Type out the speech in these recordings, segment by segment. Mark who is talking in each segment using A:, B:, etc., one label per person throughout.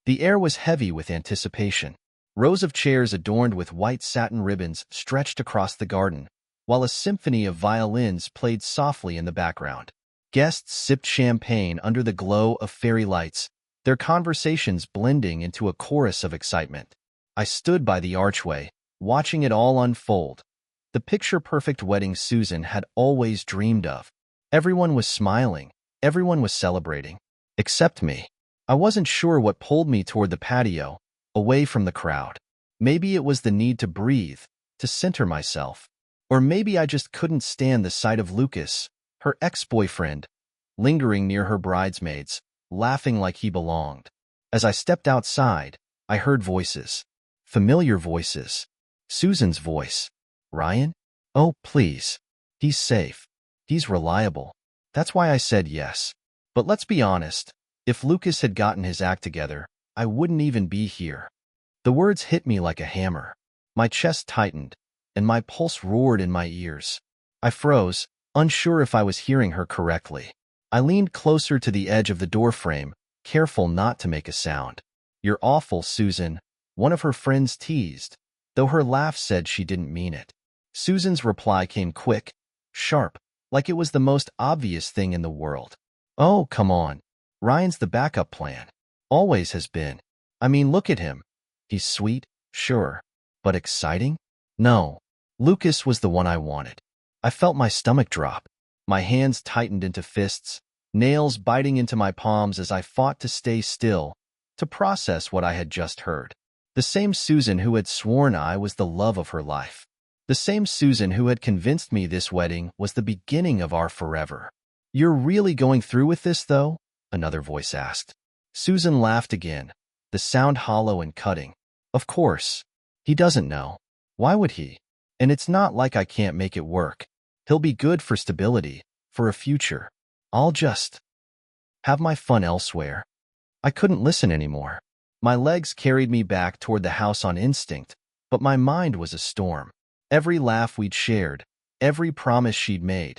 A: The air was heavy with anticipation. Rows of chairs adorned with white satin ribbons stretched across the garden, while a symphony of violins played softly in the background. Guests sipped champagne under the glow of fairy lights, their conversations blending into a chorus of excitement. I stood by the archway, watching it all unfold. The picture-perfect wedding Susan had always dreamed of. Everyone was smiling, everyone was celebrating, except me. I wasn't sure what pulled me toward the patio, away from the crowd. Maybe it was the need to breathe, to center myself. Or maybe I just couldn't stand the sight of Lucas, her ex-boyfriend, lingering near her bridesmaids, laughing like he belonged. As I stepped outside, I heard voices. Familiar voices. Susan's voice. Ryan? Oh, please. He's safe. He's reliable. That's why I said yes. But let's be honest. If Lucas had gotten his act together, I wouldn't even be here. The words hit me like a hammer. My chest tightened, and my pulse roared in my ears. I froze, unsure if I was hearing her correctly. I leaned closer to the edge of the doorframe, careful not to make a sound. You're awful, Susan, one of her friends teased, though her laugh said she didn't mean it. Susan's reply came quick, sharp, like it was the most obvious thing in the world. Oh, come on. Ryan's the backup plan. Always has been. I mean, look at him. He's sweet, sure. But exciting? No. Lucas was the one I wanted. I felt my stomach drop. My hands tightened into fists, nails biting into my palms as I fought to stay still, to process what I had just heard. The same Susan who had sworn I was the love of her life. The same Susan who had convinced me this wedding was the beginning of our forever. You're really going through with this, though? Another voice asked. Susan laughed again, the sound hollow and cutting. Of course. He doesn't know. Why would he? And it's not like I can't make it work. He'll be good for stability, for a future. I'll just have my fun elsewhere. I couldn't listen anymore. My legs carried me back toward the house on instinct, but my mind was a storm. Every laugh we'd shared, every promise she'd made,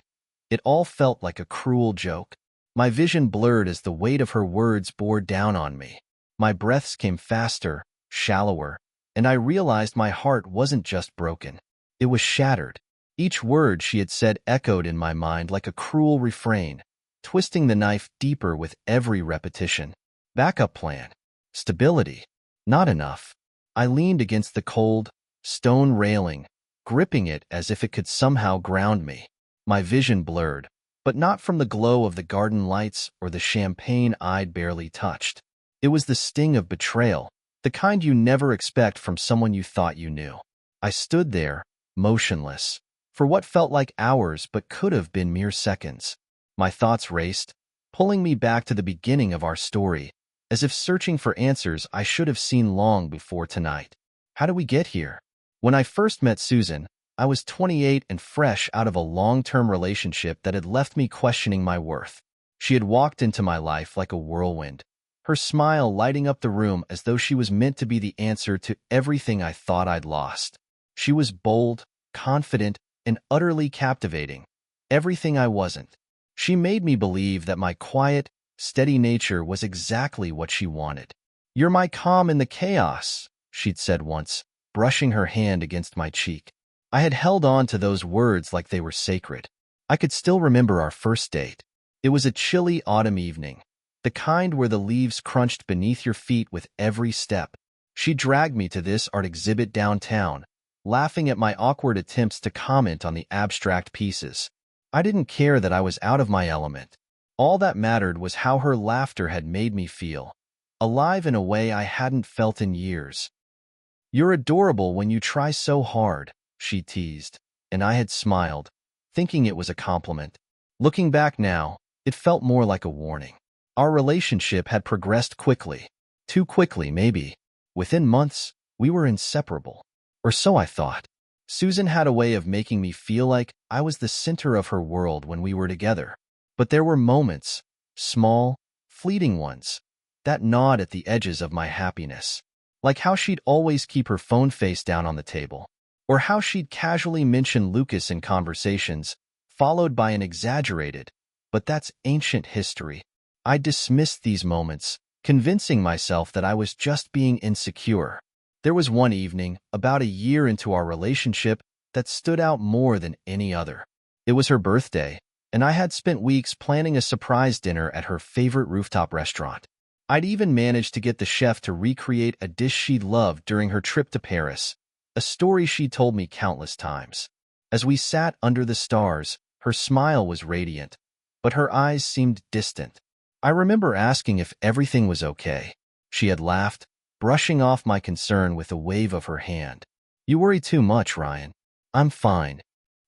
A: it all felt like a cruel joke. My vision blurred as the weight of her words bore down on me. My breaths came faster, shallower, and I realized my heart wasn't just broken. It was shattered. Each word she had said echoed in my mind like a cruel refrain, twisting the knife deeper with every repetition. Backup plan. Stability. Not enough. I leaned against the cold, stone railing, gripping it as if it could somehow ground me. My vision blurred, but not from the glow of the garden lights or the champagne I'd barely touched. It was the sting of betrayal, the kind you never expect from someone you thought you knew. I stood there, motionless, for what felt like hours but could have been mere seconds. My thoughts raced, pulling me back to the beginning of our story, as if searching for answers I should have seen long before tonight. How did we get here? When I first met Susan, I was 28 and fresh out of a long-term relationship that had left me questioning my worth. She had walked into my life like a whirlwind, her smile lighting up the room as though she was meant to be the answer to everything I thought I'd lost. She was bold, confident, and utterly captivating, everything I wasn't. She made me believe that my quiet, steady nature was exactly what she wanted. "You're my calm in the chaos," she'd said once, brushing her hand against my cheek. I had held on to those words like they were sacred. I could still remember our first date. It was a chilly autumn evening, the kind where the leaves crunched beneath your feet with every step. She dragged me to this art exhibit downtown, laughing at my awkward attempts to comment on the abstract pieces. I didn't care that I was out of my element. All that mattered was how her laughter had made me feel, alive in a way I hadn't felt in years. "You're adorable when you try so hard," she teased, and I had smiled, thinking it was a compliment. Looking back now, it felt more like a warning. Our relationship had progressed quickly. Too quickly, maybe. Within months, we were inseparable. Or so I thought. Susan had a way of making me feel like I was the center of her world when we were together. But there were moments, small, fleeting ones, that gnawed at the edges of my happiness. Like how she'd always keep her phone face down on the table, or how she'd casually mention Lucas in conversations, followed by an exaggerated, "but that's ancient history." I dismissed these moments, convincing myself that I was just being insecure. There was one evening, about a year into our relationship, that stood out more than any other. It was her birthday, and I had spent weeks planning a surprise dinner at her favorite rooftop restaurant. I'd even managed to get the chef to recreate a dish she'd loved during her trip to Paris, a story she'd told me countless times. As we sat under the stars, her smile was radiant, but her eyes seemed distant. I remember asking if everything was okay. She had laughed, brushing off my concern with a wave of her hand. "You worry too much, Ryan. I'm fine."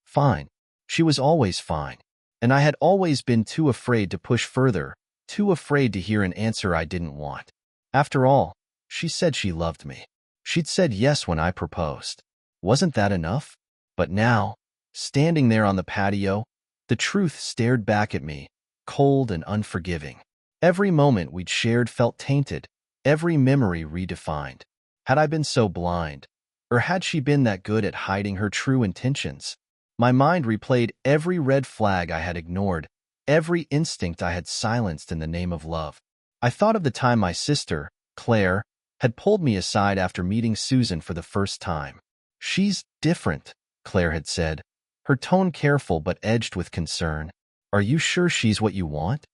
A: Fine. She was always fine. And I had always been too afraid to push further, too afraid to hear an answer I didn't want. After all, she said she loved me. She'd said yes when I proposed. Wasn't that enough? But now, standing there on the patio, the truth stared back at me, cold and unforgiving. Every moment we'd shared felt tainted, every memory redefined. Had I been so blind? Or had she been that good at hiding her true intentions? My mind replayed every red flag I had ignored, every instinct I had silenced in the name of love. I thought of the time my sister, Claire, had pulled me aside after meeting Susan for the first time. "She's different," Claire had said, her tone careful but edged with concern. "Are you sure she's what you want?"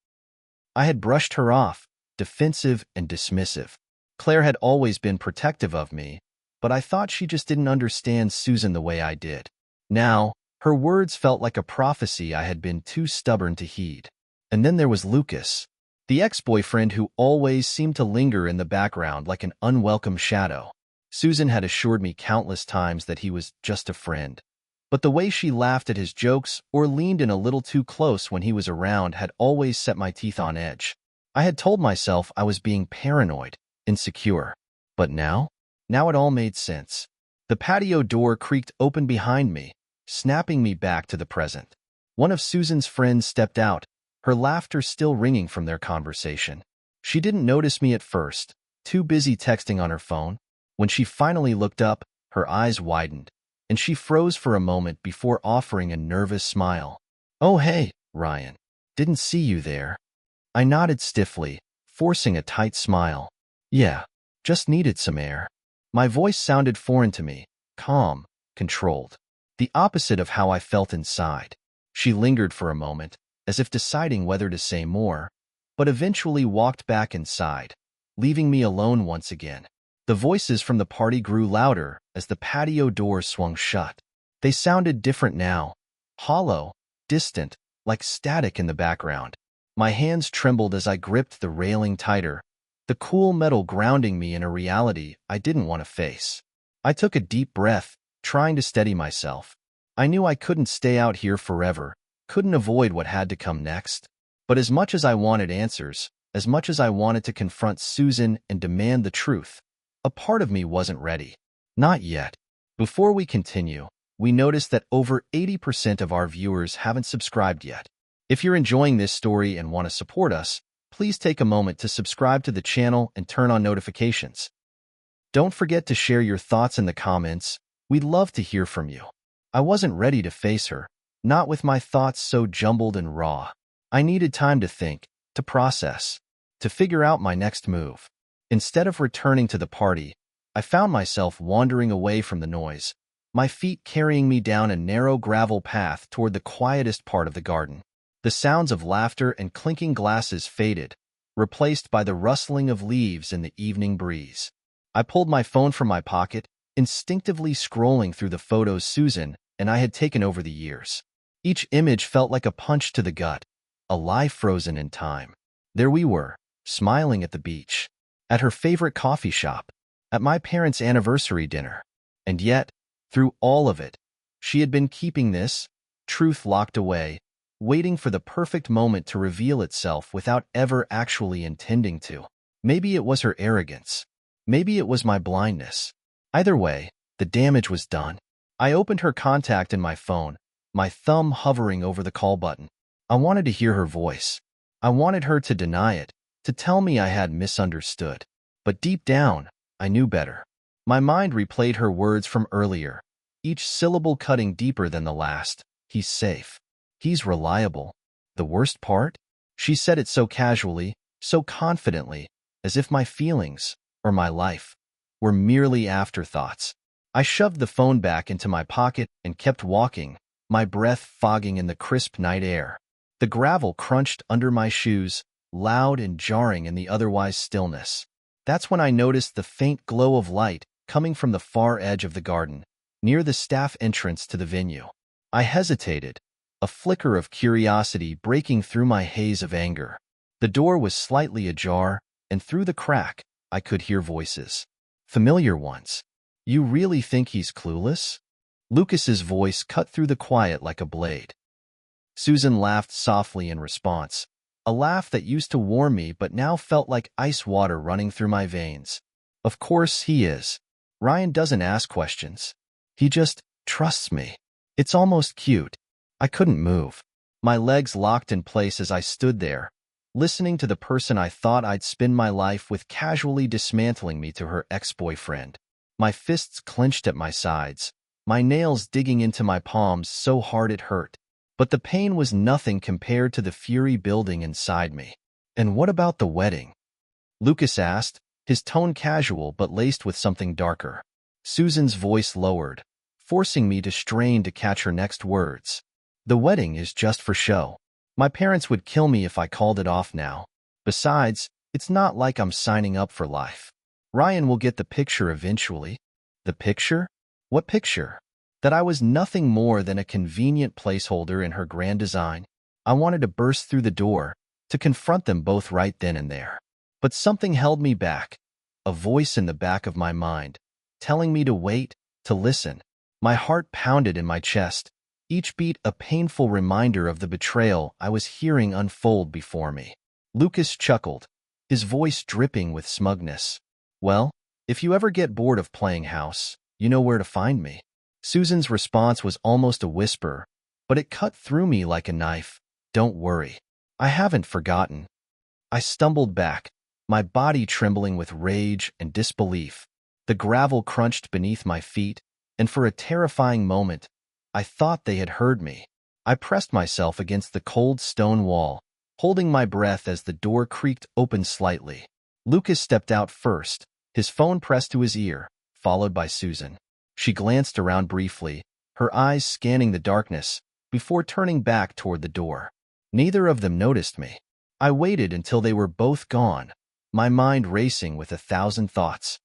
A: I had brushed her off, defensive and dismissive. Claire had always been protective of me, but I thought she just didn't understand Susan the way I did. Now, her words felt like a prophecy I had been too stubborn to heed. And then there was Lucas, the ex-boyfriend who always seemed to linger in the background like an unwelcome shadow. Susan had assured me countless times that he was just a friend. But the way she laughed at his jokes or leaned in a little too close when he was around had always set my teeth on edge. I had told myself I was being paranoid, insecure. But now? Now it all made sense. The patio door creaked open behind me, snapping me back to the present. One of Susan's friends stepped out, her laughter still ringing from their conversation. She didn't notice me at first, too busy texting on her phone. When she finally looked up, her eyes widened, and she froze for a moment before offering a nervous smile. "Oh hey, Ryan. Didn't see you there." I nodded stiffly, forcing a tight smile. "Yeah, just needed some air." My voice sounded foreign to me, calm, controlled. The opposite of how I felt inside. She lingered for a moment, as if deciding whether to say more, but eventually walked back inside, leaving me alone once again. The voices from the party grew louder as the patio door swung shut. They sounded different now, hollow, distant, like static in the background. My hands trembled as I gripped the railing tighter, the cool metal grounding me in a reality I didn't want to face. I took a deep breath, trying to steady myself. I knew I couldn't stay out here forever, couldn't avoid what had to come next. But as much as I wanted answers, as much as I wanted to confront Susan and demand the truth, a part of me wasn't ready. Not yet. Before we continue, we noticed that over 80% of our viewers haven't subscribed yet. If you're enjoying this story and want to support us, please take a moment to subscribe to the channel and turn on notifications. Don't forget to share your thoughts in the comments. We'd love to hear from you. I wasn't ready to face her, not with my thoughts so jumbled and raw. I needed time to think, to process, to figure out my next move. Instead of returning to the party, I found myself wandering away from the noise, my feet carrying me down a narrow gravel path toward the quietest part of the garden. The sounds of laughter and clinking glasses faded, replaced by the rustling of leaves in the evening breeze. I pulled my phone from my pocket, instinctively scrolling through the photos Susan and I had taken over the years. Each image felt like a punch to the gut, a lie frozen in time. There we were, smiling at the beach, at her favorite coffee shop, at my parents' anniversary dinner. And yet, through all of it, she had been keeping this, truth locked away, waiting for the perfect moment to reveal itself without ever actually intending to. Maybe it was her arrogance. Maybe it was my blindness. Either way, the damage was done. I opened her contact in my phone, my thumb hovering over the call button. I wanted to hear her voice. I wanted her to deny it, to tell me I had misunderstood. But deep down, I knew better. My mind replayed her words from earlier, each syllable cutting deeper than the last. "He's safe. He's reliable." The worst part? She said it so casually, so confidently, as if my feelings, or my life, were merely afterthoughts. I shoved the phone back into my pocket and kept walking, my breath fogging in the crisp night air. The gravel crunched under my shoes, loud and jarring in the otherwise stillness. That's when I noticed the faint glow of light coming from the far edge of the garden, near the staff entrance to the venue. I hesitated, a flicker of curiosity breaking through my haze of anger. The door was slightly ajar, and through the crack, I could hear voices. Familiar ones. You really think he's clueless? Lucas's voice cut through the quiet like a blade. Susan laughed softly in response, a laugh that used to warm me but now felt like ice water running through my veins. Of course he is. Ryan doesn't ask questions. He just trusts me. It's almost cute. I couldn't move. My legs locked in place as I stood there, listening to the person I thought I'd spend my life with casually dismantling me to her ex-boyfriend. My fists clenched at my sides, my nails digging into my palms so hard it hurt. But the pain was nothing compared to the fury building inside me. And what about the wedding? Lucas asked, his tone casual but laced with something darker. Susan's voice lowered, forcing me to strain to catch her next words. The wedding is just for show. My parents would kill me if I called it off now. Besides, it's not like I'm signing up for life. Ryan will get the picture eventually. The picture? What picture? That I was nothing more than a convenient placeholder in her grand design. I wanted to burst through the door, to confront them both right then and there. But something held me back, a voice in the back of my mind, telling me to wait, to listen. My heart pounded in my chest, each beat a painful reminder of the betrayal I was hearing unfold before me. Lucas chuckled, his voice dripping with smugness. Well, if you ever get bored of playing house, you know where to find me. Susan's response was almost a whisper, but it cut through me like a knife. Don't worry. I haven't forgotten. I stumbled back, my body trembling with rage and disbelief. The gravel crunched beneath my feet, and for a terrifying moment, I thought they had heard me. I pressed myself against the cold stone wall, holding my breath as the door creaked open slightly. Lucas stepped out first, his phone pressed to his ear, followed by Susan. She glanced around briefly, her eyes scanning the darkness, before turning back toward the door. Neither of them noticed me. I waited until they were both gone, my mind racing with 1,000 thoughts.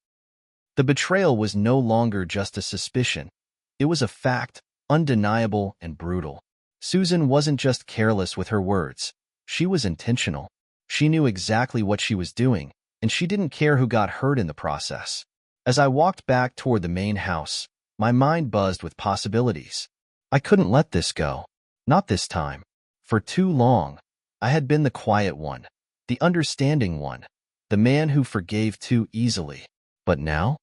A: The betrayal was no longer just a suspicion. It was a fact, undeniable and brutal. Susan wasn't just careless with her words. She was intentional. She knew exactly what she was doing, and she didn't care who got hurt in the process. As I walked back toward the main house, my mind buzzed with possibilities. I couldn't let this go. Not this time. For too long, I had been the quiet one, the understanding one, the man who forgave too easily. But now,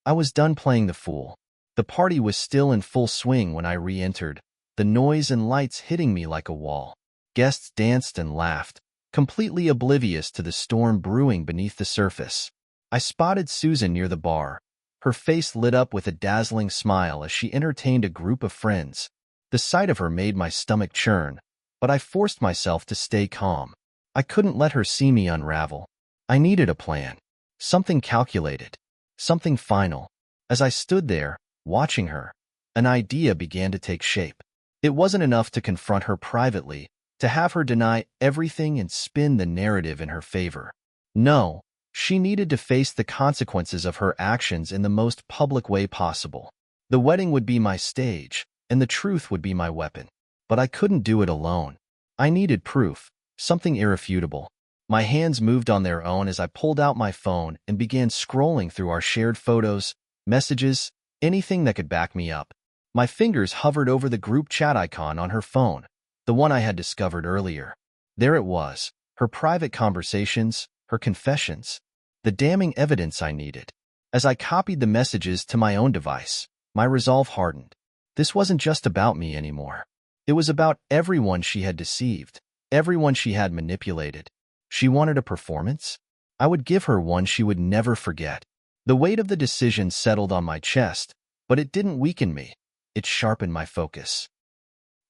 A: I was done playing the fool. The party was still in full swing when I re-entered, the noise and lights hitting me like a wall. Guests danced and laughed, completely oblivious to the storm brewing beneath the surface. I spotted Susan near the bar, her face lit up with a dazzling smile as she entertained a group of friends. The sight of her made my stomach churn, but I forced myself to stay calm. I couldn't let her see me unravel. I needed a plan, something calculated, something final. As I stood there, watching her, an idea began to take shape. It wasn't enough to confront her privately, to have her deny everything and spin the narrative in her favor. No. She needed to face the consequences of her actions in the most public way possible. The wedding would be my stage, and the truth would be my weapon. But I couldn't do it alone. I needed proof, something irrefutable. My hands moved on their own as I pulled out my phone and began scrolling through our shared photos, messages, anything that could back me up. My fingers hovered over the group chat icon on her phone, the one I had discovered earlier. There it was, her private conversations, her confessions, the damning evidence I needed. As I copied the messages to my own device, my resolve hardened. This wasn't just about me anymore. It was about everyone she had deceived, everyone she had manipulated. She wanted a performance? I would give her one she would never forget. The weight of the decision settled on my chest, but it didn't weaken me. It sharpened my focus.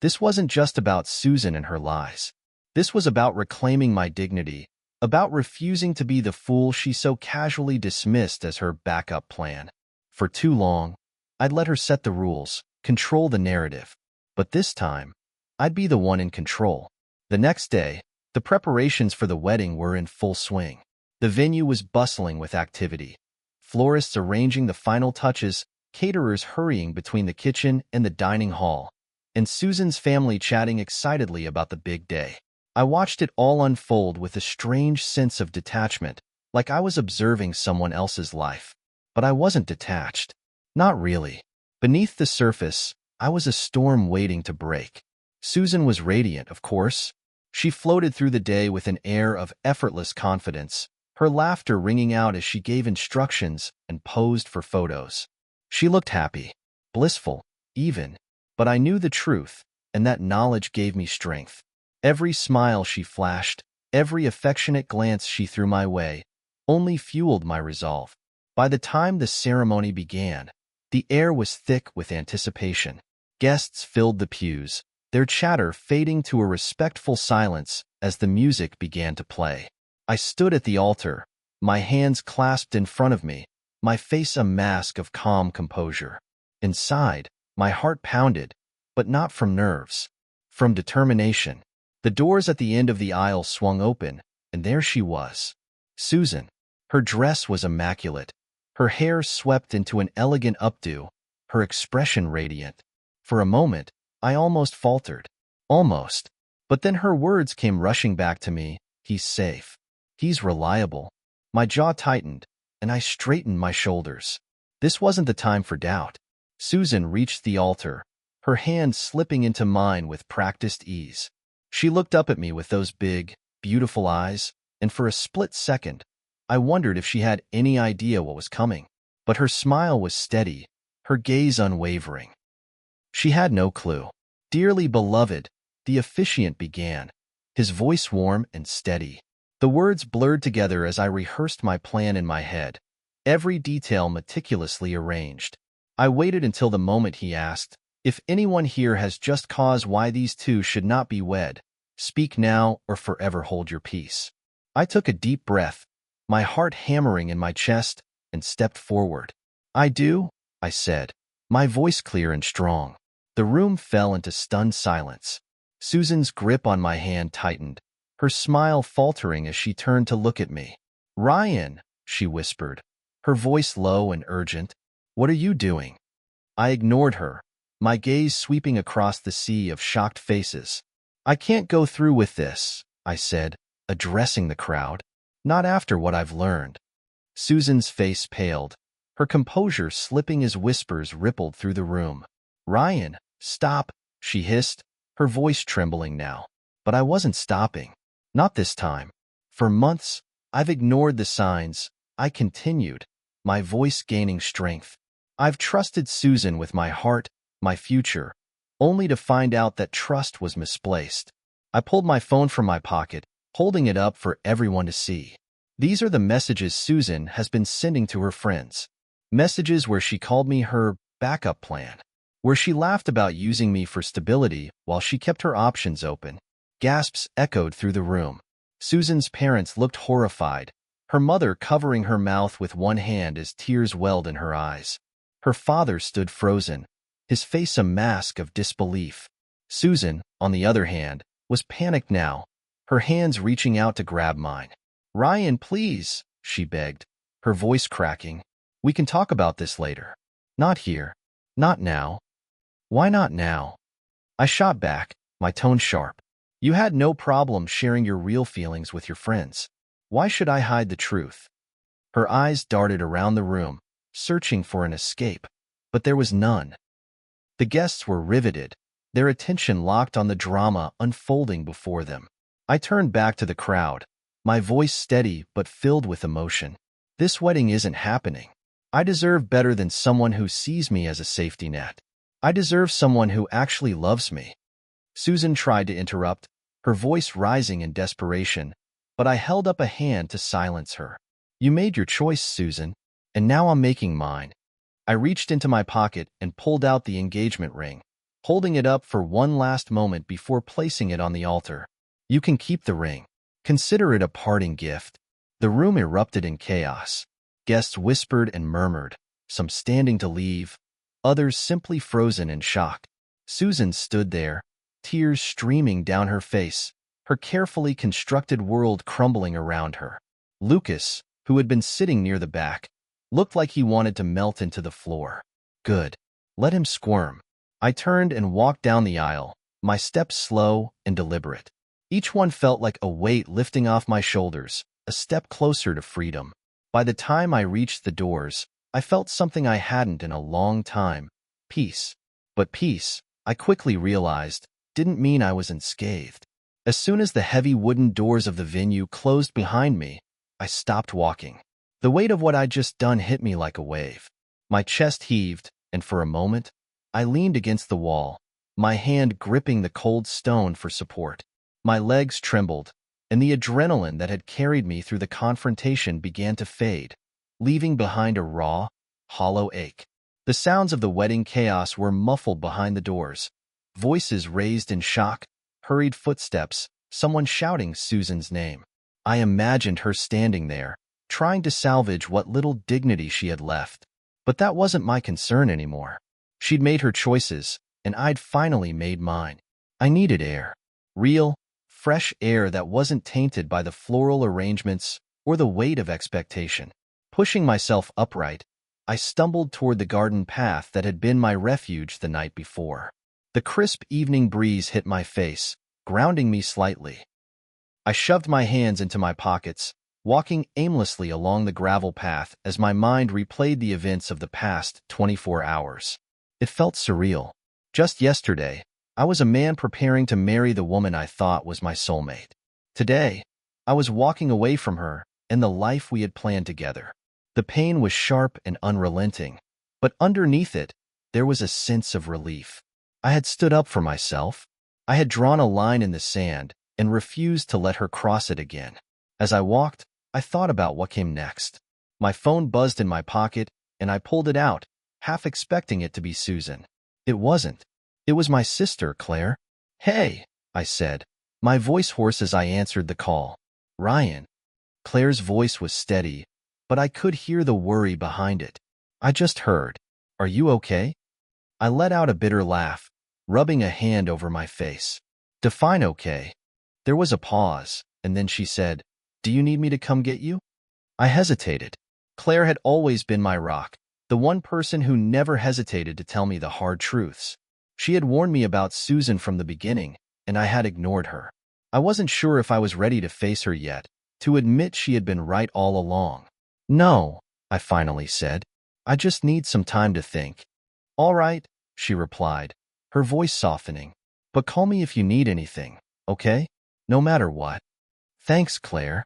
A: This wasn't just about Susan and her lies. This was about reclaiming my dignity, about refusing to be the fool she so casually dismissed as her backup plan. For too long, I'd let her set the rules, control the narrative. But this time, I'd be the one in control. The next day, the preparations for the wedding were in full swing. The venue was bustling with activity. Florists arranging the final touches, caterers hurrying between the kitchen and the dining hall, and Susan's family chatting excitedly about the big day. I watched it all unfold with a strange sense of detachment, like I was observing someone else's life. But I wasn't detached. Not really. Beneath the surface, I was a storm waiting to break. Susan was radiant, of course. She floated through the day with an air of effortless confidence, her laughter ringing out as she gave instructions and posed for photos. She looked happy, blissful, even, but I knew the truth, and that knowledge gave me strength. Every smile she flashed, every affectionate glance she threw my way, only fueled my resolve. By the time the ceremony began, the air was thick with anticipation. Guests filled the pews, their chatter fading to a respectful silence as the music began to play. I stood at the altar, my hands clasped in front of me, my face a mask of calm composure. Inside, my heart pounded, but not from nerves, from determination. The doors at the end of the aisle swung open, and there she was. Susan. Her dress was immaculate, her hair swept into an elegant updo, her expression radiant. For a moment, I almost faltered. Almost. But then her words came rushing back to me. He's safe. He's reliable. My jaw tightened, and I straightened my shoulders. This wasn't the time for doubt. Susan reached the altar, her hand slipping into mine with practiced ease. She looked up at me with those big, beautiful eyes, and for a split second, I wondered if she had any idea what was coming. But her smile was steady, her gaze unwavering. She had no clue. Dearly beloved, the officiant began, his voice warm and steady. The words blurred together as I rehearsed my plan in my head, every detail meticulously arranged. I waited until the moment he asked, "If anyone here has just cause why these two should not be wed, speak now or forever hold your peace." I took a deep breath, my heart hammering in my chest, and stepped forward. "I do," I said, my voice clear and strong. The room fell into stunned silence. Susan's grip on my hand tightened, her smile faltering as she turned to look at me. "Ryan," she whispered, her voice low and urgent, "what are you doing?" I ignored her, my gaze sweeping across the sea of shocked faces. "I can't go through with this," I said, addressing the crowd. "Not after what I've learned." Susan's face paled, her composure slipping as whispers rippled through the room. "Ryan, stop," she hissed, her voice trembling now. But I wasn't stopping. Not this time. For months, I've ignored the signs. I continued, my voice gaining strength. I've trusted Susan with my heart, my future, only to find out that trust was misplaced. I pulled my phone from my pocket, holding it up for everyone to see. These are the messages Susan has been sending to her friends. Messages where she called me her backup plan, where she laughed about using me for stability while she kept her options open. Gasps echoed through the room. Susan's parents looked horrified, her mother covering her mouth with one hand as tears welled in her eyes. Her father stood frozen, his face a mask of disbelief. Susan, on the other hand, was panicked now, her hands reaching out to grab mine. "Ryan, please," she begged, her voice cracking. "We can talk about this later. Not here. Not now." "Why not now?" I shot back, my tone sharp. "You had no problem sharing your real feelings with your friends. Why should I hide the truth?" Her eyes darted around the room, searching for an escape, but there was none. The guests were riveted, their attention locked on the drama unfolding before them. I turned back to the crowd, my voice steady but filled with emotion. "This wedding isn't happening. I deserve better than someone who sees me as a safety net. I deserve someone who actually loves me." Susan tried to interrupt, her voice rising in desperation, but I held up a hand to silence her. "You made your choice, Susan, and now I'm making mine." I reached into my pocket and pulled out the engagement ring, holding it up for one last moment before placing it on the altar. "You can keep the ring. Consider it a parting gift. The room erupted in chaos. Guests whispered and murmured, some standing to leave, others simply frozen in shock. Susan stood there, tears streaming down her face, her carefully constructed world crumbling around her. Lucas, who had been sitting near the back, looked like he wanted to melt into the floor. Good. Let him squirm. I turned and walked down the aisle, my steps slow and deliberate. Each one felt like a weight lifting off my shoulders, a step closer to freedom. By the time I reached the doors, I felt something I hadn't in a long time. Peace. But peace, I quickly realized, didn't mean I was unscathed. As soon as the heavy wooden doors of the venue closed behind me, I stopped walking. The weight of what I'd just done hit me like a wave. My chest heaved, and for a moment, I leaned against the wall, my hand gripping the cold stone for support. My legs trembled, and the adrenaline that had carried me through the confrontation began to fade, leaving behind a raw, hollow ache. The sounds of the wedding chaos were muffled behind the doors. Voices raised in shock, hurried footsteps, someone shouting Susan's name. I imagined her standing there, trying to salvage what little dignity she had left. But that wasn't my concern anymore. She'd made her choices, and I'd finally made mine. I needed air. Real, fresh air that wasn't tainted by the floral arrangements or the weight of expectation. Pushing myself upright, I stumbled toward the garden path that had been my refuge the night before. The crisp evening breeze hit my face, grounding me slightly. I shoved my hands into my pockets, walking aimlessly along the gravel path as my mind replayed the events of the past 24 hours. It felt surreal. Just yesterday, I was a man preparing to marry the woman I thought was my soulmate. Today, I was walking away from her and the life we had planned together. The pain was sharp and unrelenting, but underneath it, there was a sense of relief. I had stood up for myself. I had drawn a line in the sand and refused to let her cross it again. As I walked, I thought about what came next. My phone buzzed in my pocket, and I pulled it out, half expecting it to be Susan. It wasn't. It was my sister, Claire. "Hey," I said, my voice hoarse as I answered the call. "Ryan." Claire's voice was steady, but I could hear the worry behind it. "I just heard. Are you okay?" I let out a bitter laugh, rubbing a hand over my face. "Define okay." There was a pause, and then she said, "Do you need me to come get you?" I hesitated. Claire had always been my rock, the one person who never hesitated to tell me the hard truths. She had warned me about Susan from the beginning, and I had ignored her. I wasn't sure if I was ready to face her yet, to admit she had been right all along. "No," I finally said. "I just need some time to think." "All right," she replied, her voice softening. "But call me if you need anything, okay? No matter what." "Thanks, Claire."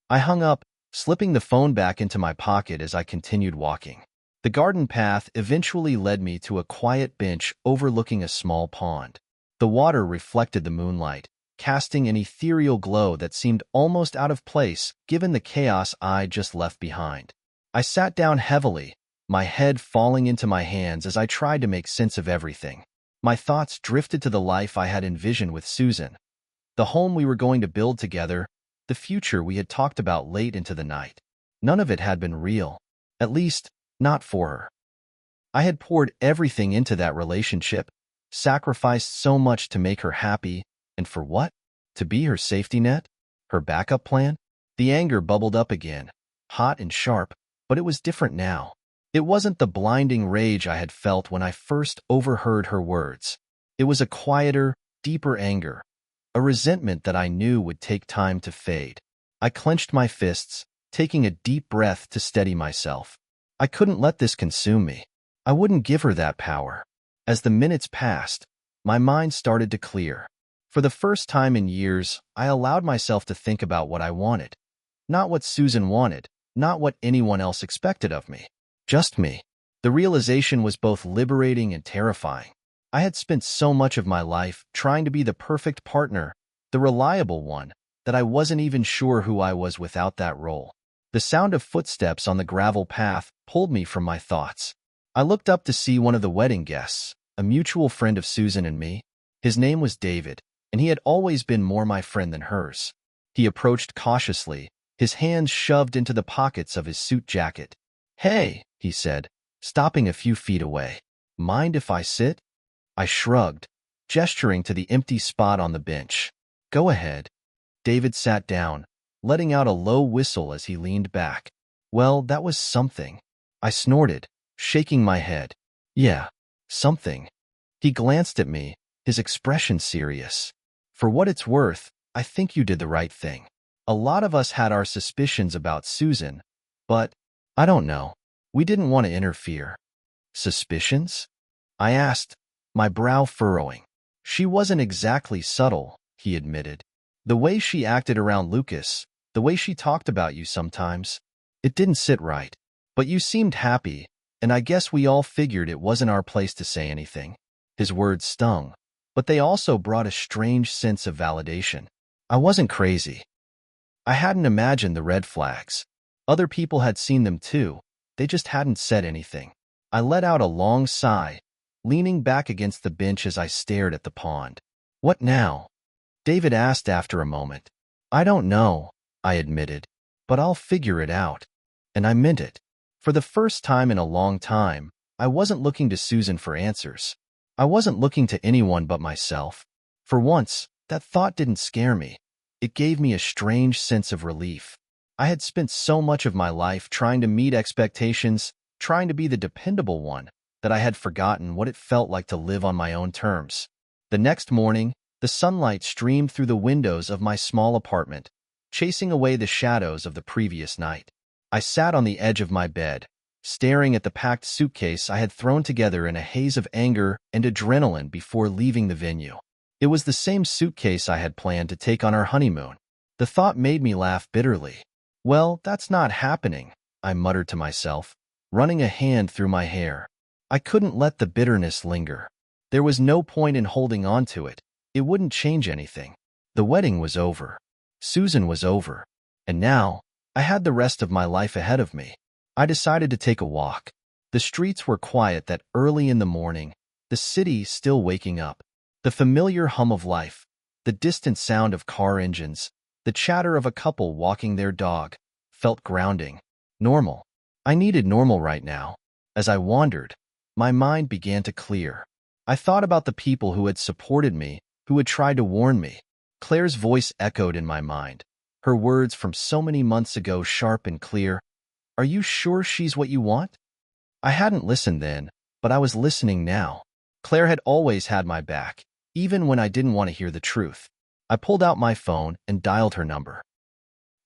A: I hung up, slipping the phone back into my pocket as I continued walking. The garden path eventually led me to a quiet bench overlooking a small pond. The water reflected the moonlight, casting an ethereal glow that seemed almost out of place given the chaos I'd just left behind. I sat down heavily, my head falling into my hands as I tried to make sense of everything. My thoughts drifted to the life I had envisioned with Susan, the home we were going to build together, the future we had talked about late into the night. None of it had been real, at least, not for her. I had poured everything into that relationship, sacrificed so much to make her happy, and for what? To be her safety net? Her backup plan? The anger bubbled up again, hot and sharp, but it was different now. It wasn't the blinding rage I had felt when I first overheard her words. It was a quieter, deeper anger, a resentment that I knew would take time to fade. I clenched my fists, taking a deep breath to steady myself. I couldn't let this consume me. I wouldn't give her that power. As the minutes passed, my mind started to clear. For the first time in years, I allowed myself to think about what I wanted. Not what Susan wanted, not what anyone else expected of me. Just me. The realization was both liberating and terrifying. I had spent so much of my life trying to be the perfect partner, the reliable one, that I wasn't even sure who I was without that role. The sound of footsteps on the gravel path pulled me from my thoughts. I looked up to see one of the wedding guests, a mutual friend of Susan and me. His name was David, and he had always been more my friend than hers. He approached cautiously, his hands shoved into the pockets of his suit jacket. "Hey," he said, stopping a few feet away. "Mind if I sit?" I shrugged, gesturing to the empty spot on the bench. "Go ahead." David sat down, letting out a low whistle as he leaned back. "Well, that was something," I snorted, shaking my head. "Yeah, something." He glanced at me, his expression serious. "For what it's worth, I think you did the right thing. A lot of us had our suspicions about Susan, but, I don't know, we didn't want to interfere." "Suspicions?" I asked, my brow furrowing. "She wasn't exactly subtle," he admitted. "The way she acted around Lucas, the way she talked about you sometimes, it didn't sit right. But you seemed happy, and I guess we all figured it wasn't our place to say anything." His words stung, but they also brought a strange sense of validation. I wasn't crazy. I hadn't imagined the red flags. Other people had seen them too, they just hadn't said anything. I let out a long sigh, leaning back against the bench as I stared at the pond. "What now?" David asked after a moment. "I don't know," I admitted, "but I'll figure it out." And I meant it. For the first time in a long time, I wasn't looking to Susan for answers. I wasn't looking to anyone but myself. For once, that thought didn't scare me. It gave me a strange sense of relief. I had spent so much of my life trying to meet expectations, trying to be the dependable one, that I had forgotten what it felt like to live on my own terms. The next morning, the sunlight streamed through the windows of my small apartment, chasing away the shadows of the previous night. I sat on the edge of my bed, staring at the packed suitcase I had thrown together in a haze of anger and adrenaline before leaving the venue. It was the same suitcase I had planned to take on our honeymoon. The thought made me laugh bitterly. "Well, that's not happening," I muttered to myself, running a hand through my hair. I couldn't let the bitterness linger. There was no point in holding on to it. It wouldn't change anything. The wedding was over. Susan was over. And now, I had the rest of my life ahead of me. I decided to take a walk. The streets were quiet that early in the morning, the city still waking up. The familiar hum of life, the distant sound of car engines, the chatter of a couple walking their dog, felt grounding. Normal. I needed normal right now. As I wandered, my mind began to clear. I thought about the people who had supported me, who had tried to warn me. Claire's voice echoed in my mind, her words from so many months ago sharp and clear. "Are you sure she's what you want?" I hadn't listened then, but I was listening now. Claire had always had my back, even when I didn't want to hear the truth. I pulled out my phone and dialed her number.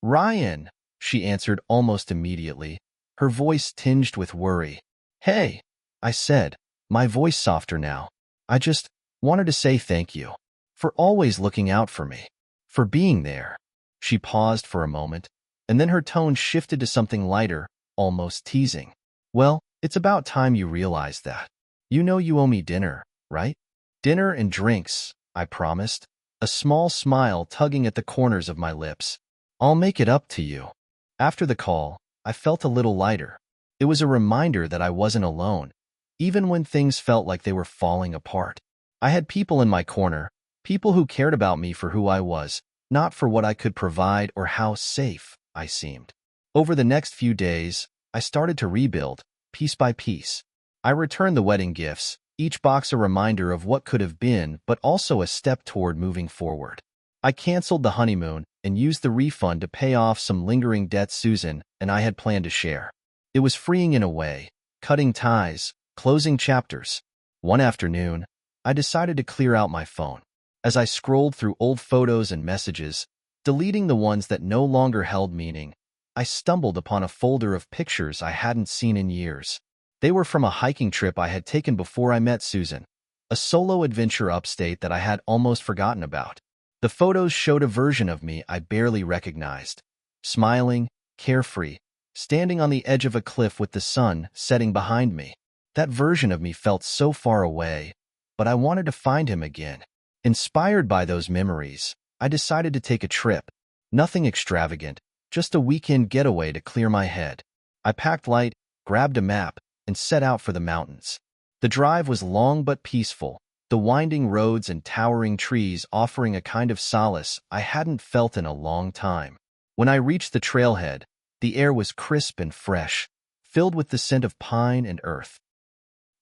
A: "Ryan," she answered almost immediately, her voice tinged with worry. "Hey," I said, my voice softer now. "I just wanted to say thank you. For always looking out for me. For being there." She paused for a moment, and then her tone shifted to something lighter, almost teasing. "Well, it's about time you realized that. You know you owe me dinner, right?" "Dinner and drinks," I promised, a small smile tugging at the corners of my lips. "I'll make it up to you." After the call, I felt a little lighter. It was a reminder that I wasn't alone, even when things felt like they were falling apart. I had people in my corner, people who cared about me for who I was, not for what I could provide or how safe I seemed. Over the next few days, I started to rebuild, piece by piece. I returned the wedding gifts, each box a reminder of what could have been, but also a step toward moving forward. I canceled the honeymoon and used the refund to pay off some lingering debts Susan and I had planned to share. It was freeing in a way, cutting ties, closing chapters. One afternoon, I decided to clear out my phone. As I scrolled through old photos and messages, deleting the ones that no longer held meaning, I stumbled upon a folder of pictures I hadn't seen in years. They were from a hiking trip I had taken before I met Susan, a solo adventure upstate that I had almost forgotten about. The photos showed a version of me I barely recognized, smiling, carefree, standing on the edge of a cliff with the sun setting behind me. That version of me felt so far away, but I wanted to find him again. Inspired by those memories, I decided to take a trip. Nothing extravagant, just a weekend getaway to clear my head. I packed light, grabbed a map, and set out for the mountains. The drive was long but peaceful, the winding roads and towering trees offering a kind of solace I hadn't felt in a long time. When I reached the trailhead, the air was crisp and fresh, filled with the scent of pine and earth.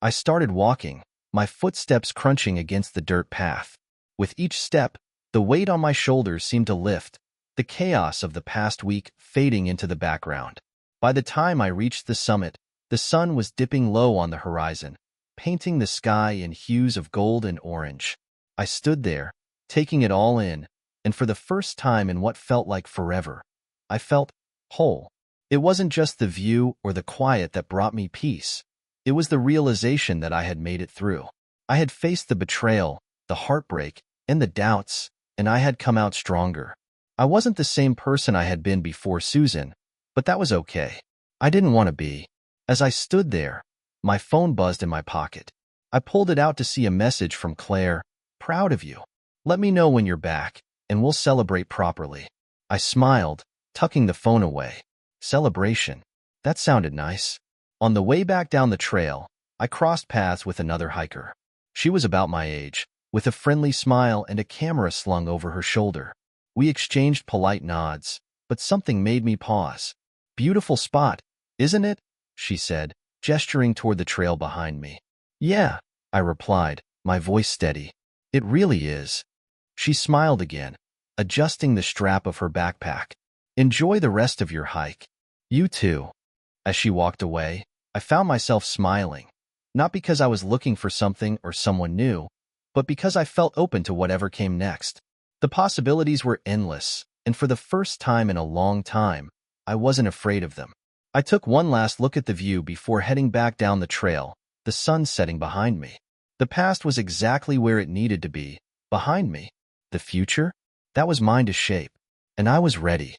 A: I started walking, my footsteps crunching against the dirt path. With each step, the weight on my shoulders seemed to lift, the chaos of the past week fading into the background. By the time I reached the summit, the sun was dipping low on the horizon, painting the sky in hues of gold and orange. I stood there, taking it all in, and for the first time in what felt like forever, I felt whole. It wasn't just the view or the quiet that brought me peace. It was the realization that I had made it through. I had faced the betrayal, the heartbreak, and the doubts, and I had come out stronger. I wasn't the same person I had been before Susan, but that was okay. I didn't want to be. As I stood there, my phone buzzed in my pocket. I pulled it out to see a message from Claire. "Proud of you. Let me know when you're back, and we'll celebrate properly." I smiled, tucking the phone away. Celebration. That sounded nice. On the way back down the trail, I crossed paths with another hiker. She was about my age, with a friendly smile and a camera slung over her shoulder. We exchanged polite nods, but something made me pause. "Beautiful spot, isn't it?" she said, gesturing toward the trail behind me. "Yeah," I replied, my voice steady. "It really is." She smiled again, adjusting the strap of her backpack. "Enjoy the rest of your hike." "You too." As she walked away, I found myself smiling, not because I was looking for something or someone new, but because I felt open to whatever came next. The possibilities were endless, and for the first time in a long time, I wasn't afraid of them. I took one last look at the view before heading back down the trail, the sun setting behind me. The past was exactly where it needed to be, behind me. The future? That was mine to shape, and I was ready.